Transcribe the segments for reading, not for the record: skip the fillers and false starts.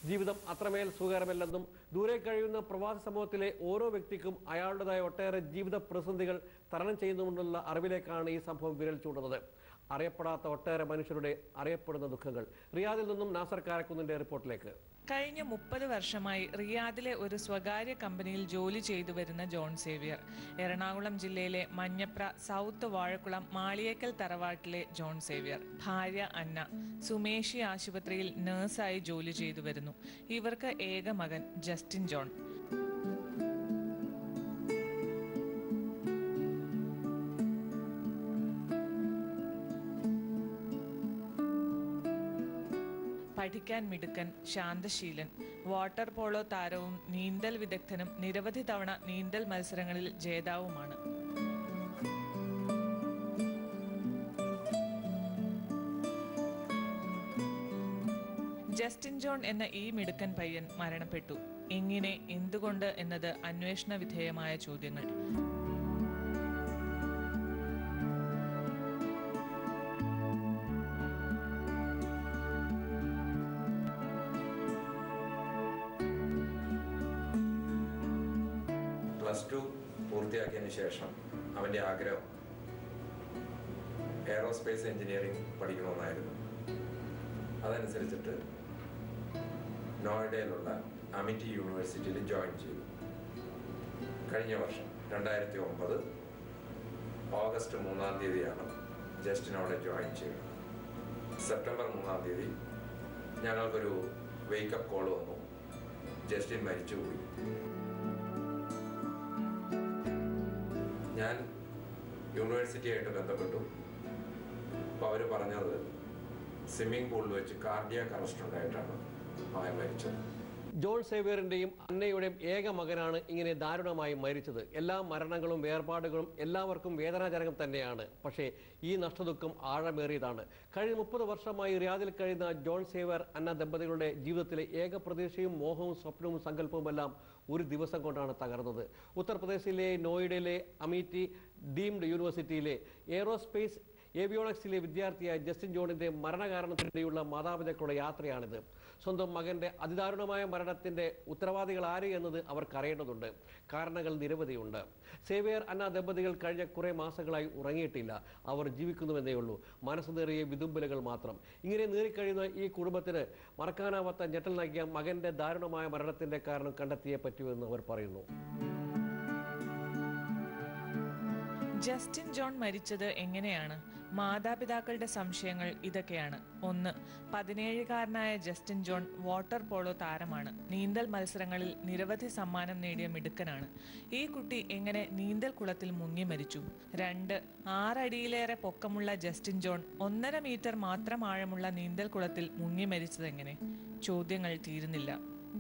ജീവിതം അത്രമേൽ സുഖകരമല്ലെന്നും ദൂരെ കഴിയുന്ന പ്രവാസി സമൂഹത്തിലെ ഓരോ വ്യക്തിക്കും അയാളുടേതായ ഒട്ടേറെ ജീവിത പ്രതിസന്ധികൾ തരണം ചെയ്യുന്നുണ്ടെന്നുള്ള അറിവിലേക്കാണ് ഈ സംഭവം വിരൽ ചൂണ്ടുന്നത്. അറിയപ്പെടാത്ത ഒട്ടേറെ മനുഷ്യരുടെ അറിയപ്പെടുന്ന ദുഃഖങ്ങൾ. റിയാദിൽ നിന്നും നാസർ കാരക്കുന്നിന്റെ റിപ്പോർട്ടിലേക്ക്. കഴിഞ്ഞ 30 വർഷമായി റിയാദിലെ ഒരു സ്വകാര്യ കമ്പനിയിൽ ജോലി ചെയ്തു വരുന്ന ജോൺ സേവ്യർ. എറണാകുളം ജില്ലയിലെ മഞ്ഞപ്ര സൗത്ത് വാഴക്കുളം മാളിയേക്കൽ തറവാട്ടിലെ ജോൺ സേവ്യർ. ഭാര്യ അന്ന സുമേഷി ആശുപത്രിയിൽ നഴ്സായി ജോലി ചെയ്തു വരുന്നു. ഇവർക്ക് ഏക മകൻ ജസ്റ്റിൻ ജോൺ. പഠിക്കാൻ മിടുക്കൻ, ശാന്തശീലൻ, വാട്ടർ പോളോ താരവും നീന്തൽ വിദഗ്ധനും നിരവധി തവണ നീന്തൽ മത്സരങ്ങളിൽ ജേതാവുമാണ്. ജസ്റ്റിൻ ജോൺ എന്ന ഈ മിടുക്കൻ പയ്യൻ മരണപ്പെട്ടു. എങ്ങനെ, എന്തുകൊണ്ട് എന്നത് അന്വേഷണ വിധേയമായ ചോദ്യങ്ങൾ. +2 പൂർത്തിയാക്കിയതിന് ശേഷം അവൻ്റെ ആഗ്രഹം എയറോസ്പേസ് എഞ്ചിനീയറിംഗ് പഠിക്കണമെന്നായിരുന്നു. അതനുസരിച്ചിട്ട് നോയിഡയിലുള്ള അമിറ്റി യൂണിവേഴ്സിറ്റിയിൽ ജോയിൻ ചെയ്തു. കഴിഞ്ഞ വർഷം 2009 ഓഗസ്റ്റ് 3-ാം തീയതിയാണ് ജസ്റ്റിൻ അവിടെ ജോയിൻ ചെയ്തത്. സെപ്റ്റംബർ 3-ാം തീയതി ഞങ്ങൾക്കൊരു വേക്കപ്പ് കോൾ വന്നു. ജസ്റ്റിൻ മരിച്ചുപോയി. ഞാൻ യൂണിവേഴ്സിറ്റിയായിട്ട് ബന്ധപ്പെട്ടു. അപ്പോൾ അവർ പറഞ്ഞത് സ്വിമ്മിംഗ് പൂളിൽ വെച്ച് കാർഡിയാക് അറസ്റ്റ് ഉണ്ടായിട്ടാണ് മകൻ മരിച്ചത്. ജോൺ സേവ്യറിന്റെയും അന്നയുടെയും ഏക മകനാണ് ഇങ്ങനെ ദാരുണമായി മരിച്ചത്. എല്ലാ മരണങ്ങളും വേർപാടുകളും എല്ലാവർക്കും വേദനാജനകം തന്നെയാണ്. പക്ഷേ ഈ നഷ്ടദുഃഖം ആഴമേറിയതാണ്. കഴിഞ്ഞ 30 വർഷമായി റിയാദിൽ കഴിയുന്ന ജോൺ സേവ്യർ അന്ന ദമ്പതികളുടെ ജീവിതത്തിലെ ഏക പ്രതീക്ഷയും മോഹവും സ്വപ്നവും സങ്കല്പവുമെല്ലാം ഒരു ദിവസം കൊണ്ടാണ് തകർന്നത്. ഉത്തർപ്രദേശിലെ നോയിഡയിലെ അമീറ്റി ഡീംഡ് യൂണിവേഴ്സിറ്റിയിലെ എയറോസ്പേസ് ഏവിയോണിക്സിലെ വിദ്യാർത്ഥിയായ ജസ്റ്റിൻ ജോണിന്റെ മരണകാരണത്തിനിടെയുള്ള മാതാപിതാക്കളുടെ യാത്രയാണിത്. സ്വന്തം മകന്റെ അതിദാരുണമായ മരണത്തിന്റെ ഉത്തരവാദികൾ ആര് എന്നത് അവർക്കറിയേണ്ടതുണ്ട്. കാരണങ്ങൾ നിരവധിയുണ്ട്. സേവ്യർ അന്ന ദമ്പതികൾ കഴിഞ്ഞ കുറെ മാസങ്ങളായി ഉറങ്ങിയിട്ടില്ല. അവർ ജീവിക്കുന്നുവെന്നേ ഉള്ളൂ. മനസ്സ് നേറിയ വിതുമ്പലുകൾ മാത്രം. ഇങ്ങനെ നേറിക്കഴിയുന്ന ഈ കുടുംബത്തിന് മറക്കാനാവാത്ത ഞെട്ടൽ നൽകിയ മകന്റെ ദാരുണമായ മരണത്തിന്റെ കാരണം കണ്ടെത്തിയേ പറ്റൂവെന്ന് അവർ പറയുന്നു. ജസ്റ്റിൻ ജോൺ മരിച്ചത് എങ്ങനെയാണ്? മാതാപിതാക്കളുടെ സംശയങ്ങൾ ഇതൊക്കെയാണ്. 1. 17-കാരനായ ജസ്റ്റിൻ ജോൺ വാട്ടർ പോളോ താരമാണ്. നീന്തൽ മത്സരങ്ങളിൽ നിരവധി സമ്മാനം നേടിയ മിടുക്കനാണ്. ഈ കുട്ടി എങ്ങനെ നീന്തൽ കുളത്തിൽ മുങ്ങി മരിച്ചു? 2. 6 അടിയിലേറെ പൊക്കമുള്ള ജസ്റ്റിൻ ജോൺ 1.5 മീറ്റർ മാത്രം ആഴമുള്ള നീന്തൽ കുളത്തിൽ മുങ്ങി മരിച്ചതെങ്ങനെ? ചോദ്യങ്ങൾ തീരുന്നില്ല.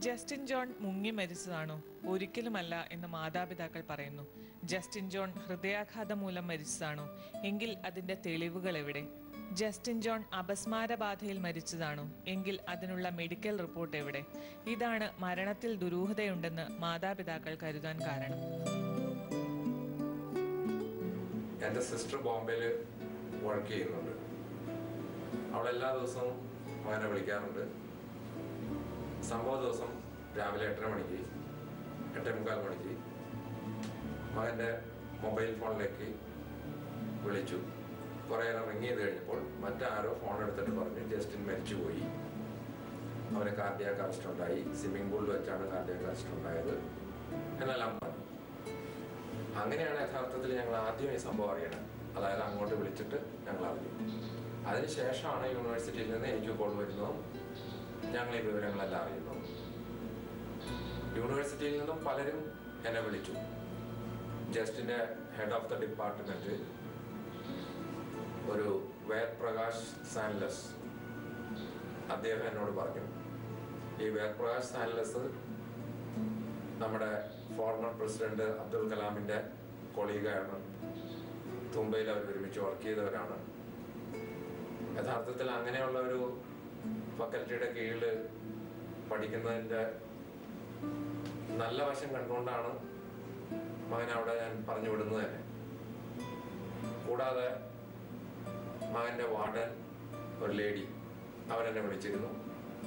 ജസ്റ്റിൻ ജോൺ മുങ്ങി മരിച്ചതാണോ? ഒരിക്കലുമല്ല എന്ന് മാതാപിതാക്കൾ പറയുന്നു. ജസ്റ്റിൻ ജോൺ ഹൃദയാഘാതം മൂലം മരിച്ചതാണോ? എങ്കിൽ അതിന്റെ തെളിവുകൾ എവിടെ? ജസ്റ്റിൻ ജോൺ അപസ്മാരബാധയിൽ മരിച്ചതാണോ? എങ്കിൽ അതിനുള്ള മെഡിക്കൽ റിപ്പോർട്ട് എവിടെ? ഇതാണ് മരണത്തിൽ ദുരൂഹതയുണ്ടെന്ന് മാതാപിതാക്കൾ കരുതാൻ കാരണം. എൻ്റെ സിസ്റ്റർ ബോംബെയിൽ വർക്ക് ചെയ്യുന്നുണ്ട്. അവളെല്ലാ ദിവസവും മകനെ വിളിക്കാറുണ്ട്. സംഭവ ദിവസം രാവിലെ 8:30 മണിക്ക് 8:45 മണിക്ക് മകൻ്റെ മൊബൈൽ ഫോണിലേക്ക് വിളിച്ചു. കുറേ നേരം റിങ് ചെയ്ത് കഴിഞ്ഞപ്പോൾ മറ്റാരോ ഫോൺ എടുത്തിട്ട് പറഞ്ഞു ജസ്റ്റിൻ മരിച്ചുപോയി, അവന് കാർഡിയാക് അറസ്റ്റ് ഉണ്ടായി, സ്വിമ്മിംഗ് പൂളിൽ വെച്ചാണ് കാർഡിയാക് അറസ്റ്റ് ഉണ്ടായത് എന്നെല്ലാം പറഞ്ഞു. അങ്ങനെയാണ് യഥാർത്ഥത്തിൽ ഞങ്ങൾ ആദ്യം ഈ സംഭവം അറിയണം. അതായത് അങ്ങോട്ട് വിളിച്ചിട്ട് ഞങ്ങൾ അറിഞ്ഞു. അതിനുശേഷമാണ് യൂണിവേഴ്സിറ്റിയിൽ നിന്ന് എനിക്ക് കോൾ വരുന്നതും ഞങ്ങൾ ഈ വിവരങ്ങളെല്ലാം അറിയുന്നു. യൂണിവേഴ്സിറ്റിയിൽ നിന്നും പലരും എന്നെ വിളിച്ചു. ജസ്റ്റിൻ്റെ ഹെഡ് ഓഫ് ദ ഡിപ്പാർട്ട്മെൻറ്റ് ഒരു വേദപ്രകാശ് സാൻലസ്, അദ്ദേഹം എന്നോട് പറഞ്ഞു, ഈ വേദപ്രകാശ് സാൻലസ് നമ്മുടെ ഫോർമർ പ്രസിഡന്റ് അബ്ദുൽ കലാമിൻ്റെ കൊളീഗാണ്. തുമ്പയിൽ അവർ ഒരുമിച്ച് വർക്ക് ചെയ്തവരാണ്. യഥാർത്ഥത്തിൽ അങ്ങനെയുള്ള ഒരു ഫാക്കൽറ്റിയുടെ കീഴിൽ പഠിക്കുന്നതിൻ്റെ നല്ല വശം കണ്ടുകൊണ്ടാണ് മകനെ അവിടെ ഞാൻ പറഞ്ഞു വിടുന്നത് തന്നെ. കൂടാതെ മകൻ്റെ വാർഡൻ ഒരു ലേഡി അവരെന്നെ വിളിച്ചിരുന്നു.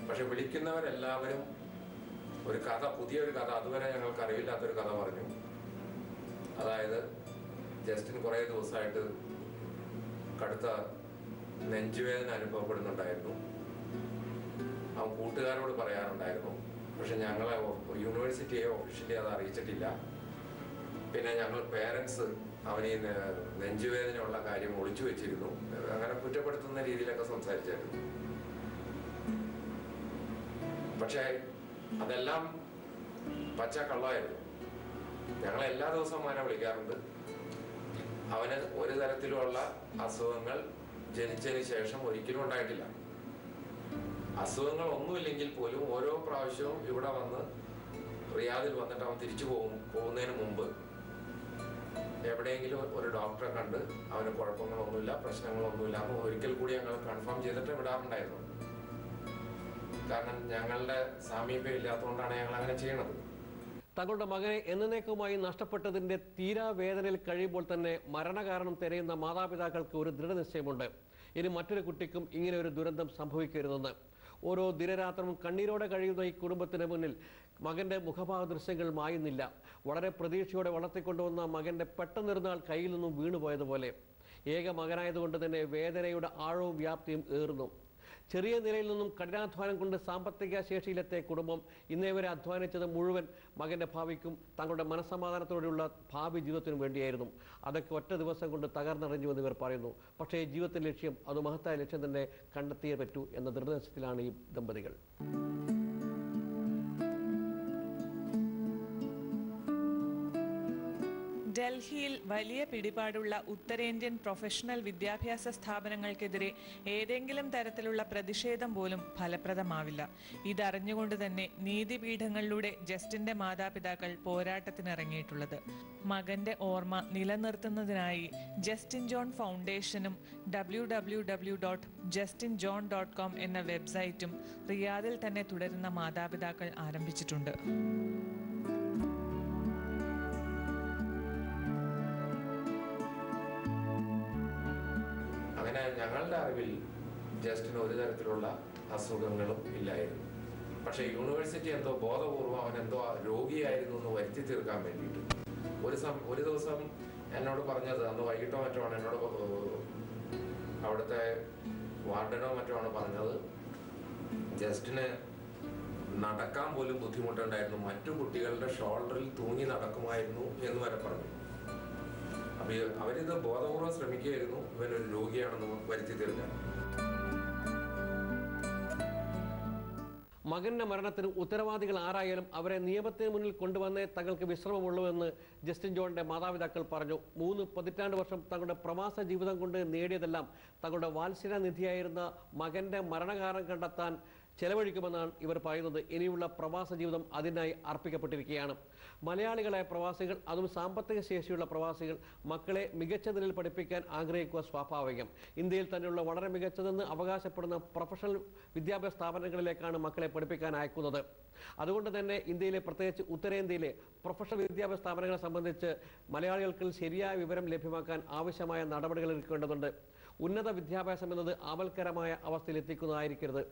പക്ഷെ വിളിക്കുന്നവരെല്ലാവരും ഒരു കഥ, പുതിയൊരു കഥ, അതുവരെ ഞങ്ങൾക്ക് അറിവില്ലാത്തൊരു കഥ പറഞ്ഞു. അതായത് ജസ്റ്റിൻ കുറേ ദിവസമായിട്ട് കടുത്ത നെഞ്ചുവേദന അനുഭവപ്പെടുന്നുണ്ടായിരുന്നു. അവൻ കൂട്ടുകാരോട് പറയാറുണ്ടായിരുന്നു. പക്ഷെ ഞങ്ങളെ യൂണിവേഴ്സിറ്റിയെ ഒഫീഷ്യലി അത് അറിയിച്ചിട്ടില്ല. പിന്നെ ഞങ്ങൾ പേരൻസ് അവന് ഈ നെഞ്ചുവേദനയുള്ള കാര്യം ഒളിച്ചു വെച്ചിരുന്നു. അങ്ങനെ കുറ്റപ്പെടുത്തുന്ന രീതിയിലൊക്കെ സംസാരിച്ചായിരുന്നു. പക്ഷെ അതെല്ലാം പച്ച കള്ളമായിരുന്നു. ഞങ്ങൾ എല്ലാ ദിവസവും അവനെ വിളിക്കാറുണ്ട്. അവന് ഒരു തരത്തിലുള്ള അസുഖങ്ങൾ ജനിച്ചതിന് ശേഷം ഒരിക്കലും ഉണ്ടായിട്ടില്ല. അസുഖങ്ങൾ ഒന്നുമില്ലെങ്കിൽ പോലും ഓരോ പ്രാവശ്യവും ഇവിടെ വന്ന് റിയാദിൽ വന്നിട്ട് അവൻ തിരിച്ചു പോകുന്നതിന് മുമ്പ് എവിടെയെങ്കിലും ഒരു ഡോക്ടറെ കണ്ട് അവന് കുഴപ്പങ്ങളൊന്നുമില്ല, പ്രശ്നങ്ങളൊന്നുമില്ല എന്ന് ഒരിക്കൽ കൂടി ഞങ്ങൾ കൺഫേം ചെയ്തിട്ട് വിടാറുണ്ടായിരുന്നു. കാരണം ഞങ്ങളുടെ സാമീപ്യം ഇല്ലാത്തതുകൊണ്ടാണ് ഞങ്ങൾ അങ്ങനെ ചെയ്യണത്. തങ്ങളുടെ മകനെ എന്നേക്കുമായി നഷ്ടപ്പെട്ടതിന്റെ തീരാവേദനയിൽ കഴിയുമ്പോൾ തന്നെ മരണകാരണം തിരയുന്ന മാതാപിതാക്കൾക്ക് ഒരു ദൃഢനിശ്ചയമുണ്ട്. ഇനി മറ്റൊരു കുട്ടിക്കും ഇങ്ങനെ ഒരു ദുരന്തം സംഭവിക്കരുതെന്ന്. ഓരോ ദിനരാത്രവും കണ്ണീരോടെ കഴിയുന്ന ഈ കുടുംബത്തിന് മുന്നിൽ മകന്റെ മുഖഭാവ ദൃശ്യങ്ങൾ മായുന്നില്ല. വളരെ പ്രതീക്ഷയോടെ വളർത്തിക്കൊണ്ടുവന്ന മകന്റെ പെട്ടെന്നിരുന്നാൾ കയ്യിൽ നിന്നും വീണുപോയതുപോലെ. ഏക മകനായതുകൊണ്ട് തന്നെ വേദനയുടെ ആഴവും വ്യാപ്തിയും ഏറുന്നു. ചെറിയ നിലയിൽ നിന്നും കഠിനാധ്വാനം കൊണ്ട് സാമ്പത്തിക ശേഷിയിലെത്തിയ കുടുംബം ഇന്നേ വരെ അധ്വാനിച്ചത് മുഴുവൻ മകന്റെ ഭാവിക്കും തങ്ങളുടെ മനസ്സമാധാനത്തോടെയുള്ള ഭാവി ജീവിതത്തിനും വേണ്ടിയായിരുന്നു. അതൊക്കെ ഒറ്റ ദിവസം കൊണ്ട് തകർന്നറിഞ്ഞുവെന്ന് ഇവർ പറയുന്നു. പക്ഷേ ജീവിതത്തിൻ്റെ ലക്ഷ്യം, അത് മഹത്തായ ലക്ഷ്യം തന്നെ കണ്ടെത്തിയേ പറ്റൂ എന്ന ദൃഢനിശ്ചയത്തിലാണ് ഈ ദമ്പതികൾ. ഡൽഹിയിൽ വലിയ പിടിപാടുള്ള ഉത്തരേന്ത്യൻ പ്രൊഫഷണൽ വിദ്യാഭ്യാസ സ്ഥാപനങ്ങൾക്കെതിരെ ഏതെങ്കിലും തരത്തിലുള്ള പ്രതിഷേധം പോലും ഫലപ്രദമാവില്ല. ഇതറിഞ്ഞുകൊണ്ട് തന്നെ നീതിപീഠങ്ങളിലൂടെ ജസ്റ്റിന്റെ മാതാപിതാക്കൾ പോരാട്ടത്തിനിറങ്ങിയിട്ടുള്ളത്. മകന്റെ ഓർമ്മ നിലനിർത്തുന്നതിനായി ജസ്റ്റിൻ ജോൺ ഫൗണ്ടേഷനും www.justinjohn.com എന്ന വെബ്സൈറ്റും റിയാദിൽ തന്നെ തുടരുന്ന മാതാപിതാക്കൾ ആരംഭിച്ചിട്ടുണ്ട്. അങ്ങനെ ഞങ്ങളുടെ അറിവിൽ ജസ്റ്റിന് ഒരു തരത്തിലുള്ള അസുഖങ്ങളും ഇല്ലായിരുന്നു. പക്ഷെ യൂണിവേഴ്സിറ്റി എന്തോ ബോധപൂർവം അവൻ എന്തോ രോഗിയായിരുന്നു എന്ന് വരുത്തി തീർക്കാൻ വേണ്ടിയിട്ട് ഒരു ദിവസം എന്നോട് പറഞ്ഞത്, അന്ന് വൈകിട്ടോ മറ്റോ ആണ് എന്നോട്, അവിടുത്തെ വാർഡനോ മറ്റോ ആണ് പറഞ്ഞത്, ജസ്റ്റിന് നടക്കാൻ പോലും ബുദ്ധിമുട്ടുണ്ടായിരുന്നു, മറ്റു കുട്ടികളുടെ ഷോൾഡറിൽ തൂങ്ങി നടക്കുമായിരുന്നു എന്ന് വരെ പറഞ്ഞു. അപ്പൊ അവരിത് ബോധപൂർവ്വം ശ്രമിക്കുകയായിരുന്നു ഇവനൊരു രോഗിയാണെന്ന് വരുത്തി തീർക്കാൻ. മകന്റെ മരണത്തിന് ഉത്തരവാദികൾ ആരായാലും അവരെ നിയമത്തിന് മുന്നിൽ കൊണ്ടുവന്നേ തങ്ങൾക്ക് വിശ്രമമുള്ളൂ എന്ന് ജസ്റ്റിൻ ജോണിന്റെ മാതാപിതാക്കൾ പറഞ്ഞു. 3 പതിറ്റാണ്ട് വർഷം തങ്ങളുടെ പ്രവാസ ജീവിതം കൊണ്ട് നേടിയതെല്ലാം തങ്ങളുടെ വാത്സല്യനിധിയായിരുന്ന മകന്റെ മരണകാരണം കണ്ടെത്താൻ ചെലവഴിക്കുമെന്നാണ് ഇവർ പറയുന്നത്. ഇനിയുള്ള പ്രവാസ ജീവിതം അതിനായി അർപ്പിക്കപ്പെട്ടിരിക്കുകയാണ്. മലയാളികളായ പ്രവാസികൾ, അതും സാമ്പത്തിക ശേഷിയുള്ള പ്രവാസികൾ, മക്കളെ മികച്ച നിലയിൽ പഠിപ്പിക്കാൻ ആഗ്രഹിക്കുക സ്വാഭാവികം. ഇന്ത്യയിൽ തന്നെയുള്ള വളരെ മികച്ചതെന്ന് അവകാശപ്പെടുന്ന പ്രൊഫഷണൽ വിദ്യാഭ്യാസ സ്ഥാപനങ്ങളിലേക്കാണ് മക്കളെ പഠിപ്പിക്കാൻ അയക്കുന്നത്. അതുകൊണ്ട് തന്നെ ഇന്ത്യയിലെ, പ്രത്യേകിച്ച് ഉത്തരേന്ത്യയിലെ പ്രൊഫഷണൽ വിദ്യാഭ്യാസ സ്ഥാപനങ്ങളെ സംബന്ധിച്ച് മലയാളികൾക്ക് ശരിയായ വിവരം ലഭ്യമാക്കാൻ ആവശ്യമായ നടപടികൾ എടുക്കേണ്ടതുണ്ട്. ഉന്നത വിദ്യാഭ്യാസം എന്നത് ആവൽക്കരമായ അവസ്ഥയിൽ എത്തിക്കുന്നതായിരിക്കരുത്.